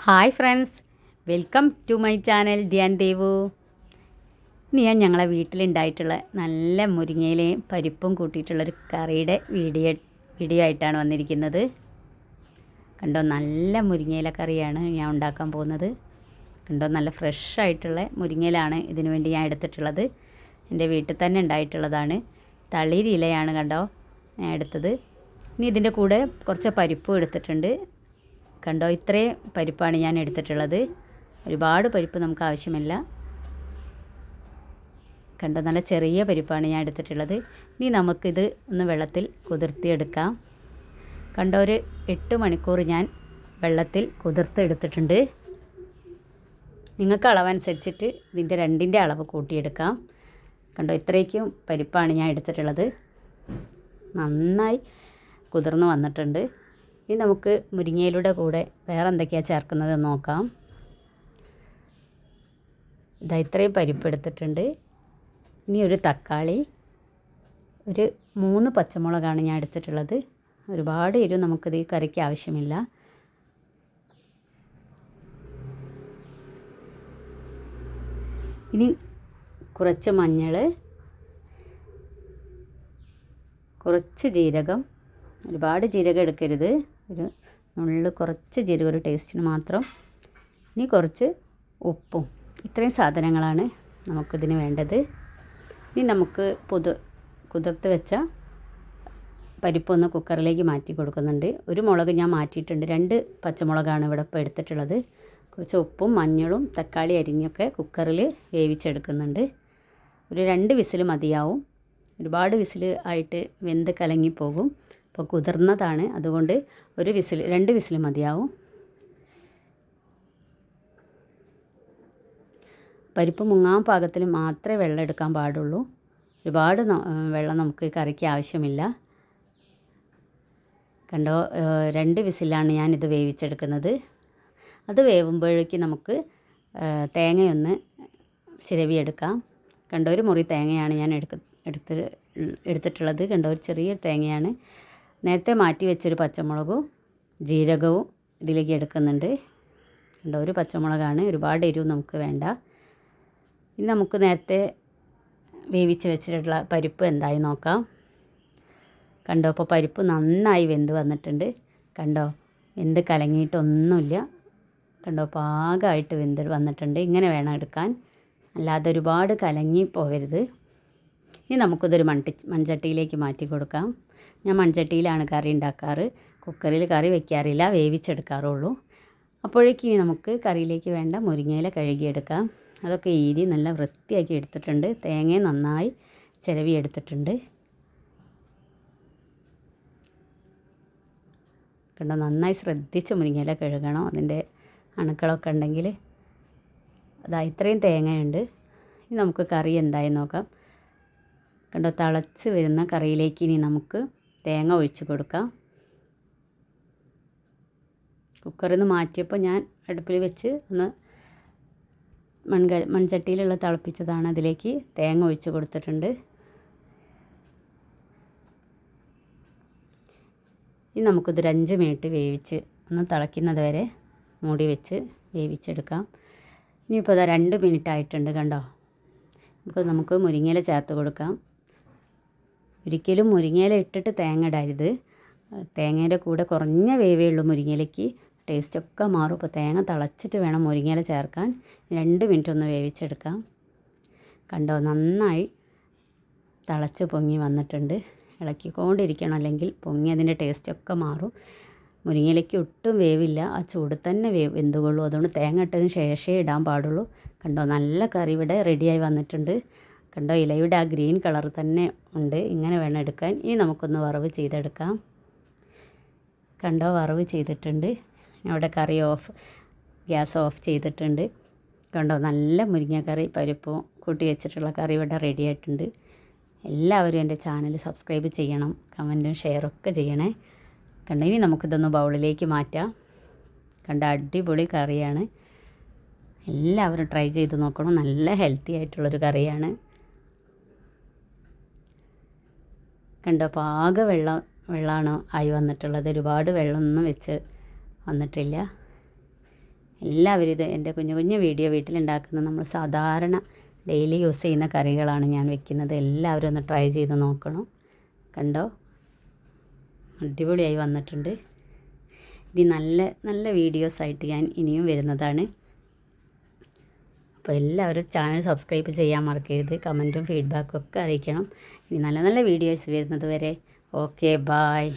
Hi friends, welcome to my channel Dhyan Devu. ഇനി ഞാൻ ഞങ്ങളെ വീട്ടിലുണ്ടായിട്ടുള്ള നല്ല മുരിങ്ങയിലയും പരിപ്പും കൂട്ടിയിട്ടുള്ളൊരു കറിയുടെ വീഡിയോ ആയിട്ടാണ് വന്നിരിക്കുന്നത്. കണ്ടോ, നല്ല മുരിങ്ങയില കറിയാണ് ഞാൻ ഉണ്ടാക്കാൻ പോകുന്നത്. കണ്ടോ, നല്ല ഫ്രഷ് ആയിട്ടുള്ള മുരിങ്ങയിലാണ് ഇതിനു വേണ്ടി ഞാൻ എടുത്തിട്ടുള്ളത്. എൻ്റെ വീട്ടിൽ തന്നെ ഉണ്ടായിട്ടുള്ളതാണ്. തളിരിലയാണ് കണ്ടോ ഞാൻ എടുത്തത്. ഇനി ഇതിൻ്റെ കൂടെ കുറച്ച് പരിപ്പും എടുത്തിട്ടുണ്ട്. കണ്ടോ, ഇത്രയും പരിപ്പാണ് ഞാൻ എടുത്തിട്ടുള്ളത്. ഒരുപാട് പരിപ്പ് നമുക്ക് ആവശ്യമില്ല. കണ്ടോ, നല്ല ചെറിയ പരിപ്പാണ് ഞാൻ എടുത്തിട്ടുള്ളത്. ഇനി നമുക്കിത് ഒന്ന് വെള്ളത്തിൽ കുതിർത്തിയെടുക്കാം. കണ്ടോ, ഒരു 8 മണിക്കൂർ ഞാൻ വെള്ളത്തിൽ കുതിർത്തെടുത്തിട്ടുണ്ട്. നിങ്ങൾക്ക് അളവനുസരിച്ചിട്ട് ഇതിൻ്റെ രണ്ടിൻ്റെ അളവ് കൂട്ടിയെടുക്കാം. കണ്ടോ, ഇത്രയ്ക്കും പരിപ്പാണ് ഞാൻ എടുത്തിട്ടുള്ളത്. നന്നായി കുതിർന്ന് വന്നിട്ടുണ്ട്. ഇനി നമുക്ക് മുരിങ്ങയിലയുടെ കൂടെ വേറെ എന്തൊക്കെയാണ് ചേർക്കുന്നത് നോക്കാം. ഇതാ ഇത്രയും പരിപ്പ് എടുത്തിട്ടുണ്ട്. ഇനി ഒരു തക്കാളി, ഒരു 3 പച്ചമുളകാണ് ഞാൻ എടുത്തിട്ടുള്ളത്. ഒരുപാട് എരിവ് നമുക്കിത് ഈ കറിക്ക് ആവശ്യമില്ല. ഇനി കുറച്ച് മഞ്ഞൾ, കുറച്ച് ജീരകം, ഒരുപാട് ജീരകം എടുക്കരുത്, ഒരു നുള്ളു കുറച്ച് ജീരകം, ഒരു ടേസ്റ്റിന് മാത്രം. ഇനി കുറച്ച് ഉപ്പും. ഇത്രയും സാധനങ്ങളാണ് നമുക്കിതിന് വേണ്ടത്. ഇനി നമുക്ക് കുതിർത്ത് വെച്ച പരിപ്പൊന്ന് കുക്കറിലേക്ക് മാറ്റി കൊടുക്കുന്നുണ്ട്. ഒരു മുളക് ഞാൻ മാറ്റിയിട്ടുണ്ട്. 2 പച്ചമുളകാണ് ഇവിടെ ഇപ്പോൾ എടുത്തിട്ടുള്ളത്. കുറച്ച് ഉപ്പും മഞ്ഞളും തക്കാളി അരിഞ്ഞൊക്കെ കുക്കറിൽ വേവിച്ചെടുക്കുന്നുണ്ട്. ഒരു 2 വിസിൽ മതിയാവും. ഒരുപാട് വിസിൽ ആയിട്ട് വെന്ത് കലങ്ങിപ്പോകും. അപ്പോൾ കുതിർന്നതാണ്, അതുകൊണ്ട് 2 വിസിൽ മതിയാവും. പരിപ്പ് മുങ്ങാൻ പാകത്തിൽ മാത്രമേ വെള്ളം എടുക്കാൻ പാടുള്ളൂ. ഒരുപാട് വെള്ളം നമുക്ക് കറിക്ക് ആവശ്യമില്ല. കണ്ടോ, 2 വിസിലാണ് ഞാനിത് വേവിച്ചെടുക്കുന്നത്. അത് വേവുമ്പോഴേക്ക് നമുക്ക് തേങ്ങയൊന്ന് ചിരവിയെടുക്കാം. കണ്ടോ, ഒരു മുറി തേങ്ങയാണ് ഞാൻ എടുത്തിട്ടുള്ളത്. കണ്ടോ, ഒരു ചെറിയ തേങ്ങയാണ്. നേരത്തെ മാറ്റി വെച്ചൊരു പച്ചമുളകും ജീരകവും ഇതിലേക്ക് എടുക്കുന്നുണ്ട്. കണ്ടോ, ഒരു പച്ചമുളകാണ്. ഒരുപാട് എരിവ് നമുക്ക് വേണ്ട. ഇനി നമുക്ക് നേരത്തെ വേവിച്ച് വെച്ചിട്ടുള്ള പരിപ്പ് എന്തായി നോക്കാം. കണ്ടോ, അപ്പോൾ പരിപ്പ് നന്നായി വെന്ത് വന്നിട്ടുണ്ട്. കണ്ടോ, വെന്ത് കലങ്ങിയിട്ടൊന്നുമില്ല. കണ്ടോ, പാകമായിട്ട് വെന്ത് വന്നിട്ടുണ്ട്. ഇങ്ങനെ വേണം എടുക്കാൻ, അല്ലാതെ ഒരുപാട് കലങ്ങി പോകരുത്. ഇനി നമുക്കിതൊരു മൺചട്ടിയിലേക്ക് മാറ്റി കൊടുക്കാം. ഞാൻ മൺചട്ടിയിലാണ് കറി ഉണ്ടാക്കാറ്. കുക്കറിൽ കറി വയ്ക്കാറില്ല, വേവിച്ചെടുക്കാറുള്ളൂ. അപ്പോഴേക്കും നമുക്ക് കറിയിലേക്ക് വേണ്ട മുരിങ്ങയില കഴുകിയെടുക്കാം. അതൊക്കെ ഈരി നല്ല വൃത്തിയാക്കി എടുത്തിട്ടുണ്ട്. തേങ്ങ നന്നായി ചിരവി എടുത്തിട്ടുണ്ട്. കണ്ടോ, നന്നായി ശ്രദ്ധിച്ച് മുരിങ്ങയില കഴുകണം. അതിൻ്റെ അണുക്കളൊക്കെ ഉണ്ടെങ്കിൽ. അതാ ഇത്രയും തേങ്ങയുണ്ട്. ഇനി നമുക്ക് കറി എന്തായി നോക്കാം. കണ്ടോ, തിളച്ച് വരുന്ന കറിയിലേക്ക് ഇനി നമുക്ക് തേങ്ങ ഒഴിച്ച് കൊടുക്കാം. കുക്കറിൽ നിന്ന് മാറ്റിയപ്പോൾ ഞാൻ അടുപ്പിൽ വെച്ച് ഒന്ന് മൺചട്ടിയിലുള്ള തിളപ്പിച്ചതാണ്. അതിലേക്ക് തേങ്ങ ഒഴിച്ച് കൊടുത്തിട്ടുണ്ട്. ഇനി നമുക്കിതൊരു 5 മിനിറ്റ് വേവിച്ച് ഒന്ന് തിളയ്ക്കുന്നത് വരെ മൂടി വെച്ച് വേവിച്ചെടുക്കാം. ഇനിയിപ്പോൾ അതാ 2 മിനിറ്റ് ആയിട്ടുണ്ട്. കണ്ടോ, നമുക്ക് മുരിങ്ങയില ചേർത്ത് കൊടുക്കാം. ഒരിക്കലും മുരിങ്ങയില ഇട്ടിട്ട് തേങ്ങ ഇടരുത്. തേങ്ങയുടെ കൂടെ കുറഞ്ഞ വേവേ ഉള്ളൂ മുരിങ്ങയിലയ്ക്ക്. ടേസ്റ്റൊക്കെ മാറും. അപ്പോൾ തേങ്ങ തിളച്ചിട്ട് വേണം മുരിങ്ങയില ചേർക്കാൻ. 2 മിനിറ്റ് ഒന്ന് വേവിച്ചെടുക്കാം. കണ്ടോ, നന്നായി തിളച്ച് പൊങ്ങി വന്നിട്ടുണ്ട്. ഇളക്കിക്കൊണ്ടിരിക്കണം, അല്ലെങ്കിൽ പൊങ്ങി അതിൻ്റെ ടേസ്റ്റൊക്കെ മാറും. മുരിങ്ങയിലയ്ക്ക് ഒട്ടും വേവില്ല, ആ ചൂട് തന്നെ വെന്തുകൊള്ളൂ. അതുകൊണ്ട് തേങ്ങ ഇട്ടതിന് ശേഷമേ ഇടാൻ പാടുള്ളൂ. കണ്ടോ, നല്ല കറി ഇവിടെ റെഡിയായി വന്നിട്ടുണ്ട്. കണ്ടോ, ഇലയുടെ ആ ഗ്രീൻ കളർ തന്നെ ഉണ്ട്. ഇങ്ങനെ വേണം എടുക്കാൻ. ഇനി നമുക്കൊന്ന് വറവ് ചെയ്തെടുക്കാം. കണ്ടോ, വറവ് ചെയ്തിട്ടുണ്ട്. അവിടെ ഗ്യാസ് ഓഫ് ചെയ്തിട്ടുണ്ട്. കണ്ടോ, നല്ല മുരിങ്ങക്കറി പരിപ്പും കൂട്ടി വെച്ചിട്ടുള്ള കറി ഇവിടെ റെഡി ആയിട്ടുണ്ട്. എല്ലാവരും എൻ്റെ ചാനൽ സബ്സ്ക്രൈബ് ചെയ്യണം, കമൻറ്റും ഷെയറൊക്കെ ചെയ്യണേ. കണ്ടോ, ഇനി നമുക്കിതൊന്ന് ബൗളിലേക്ക് മാറ്റാം. കണ്ടോ, അടിപൊളി കറിയാണ്. എല്ലാവരും ട്രൈ ചെയ്ത് നോക്കണം. നല്ല ഹെൽത്തി ആയിട്ടുള്ളൊരു കറിയാണ്. കണ്ടോ, പാക വെള്ളമാണ് ആയി വന്നിട്ടുള്ളത്. ഒരുപാട് വെള്ളമൊന്നും വെച്ച് വന്നിട്ടില്ല. എല്ലാവരും ഇത് എൻ്റെ കുഞ്ഞു കുഞ്ഞു വീഡിയോ വീട്ടിലുണ്ടാക്കുന്ന നമ്മൾ സാധാരണ ഡെയിലി യൂസ് ചെയ്യുന്ന കറികളാണ് ഞാൻ വെക്കുന്നത്. എല്ലാവരും ഒന്ന് ട്രൈ ചെയ്ത് നോക്കണം. കണ്ടോ, അടിപൊളിയായി വന്നിട്ടുണ്ട്. ഇനി നല്ല നല്ല വീഡിയോസായിട്ട് ഞാൻ ഇനിയും വരുന്നതാണ്. അപ്പോൾ എല്ലാവരും ചാനൽ സബ്സ്ക്രൈബ് ചെയ്യാൻ മറക്കരുത്. കമൻറ്റും ഫീഡ്ബാക്കും ഒക്കെ അറിയിക്കണം. ഇനി നല്ല നല്ല വീഡിയോസ് വരുന്നത് വരെ ഓക്കെ, ബായ്.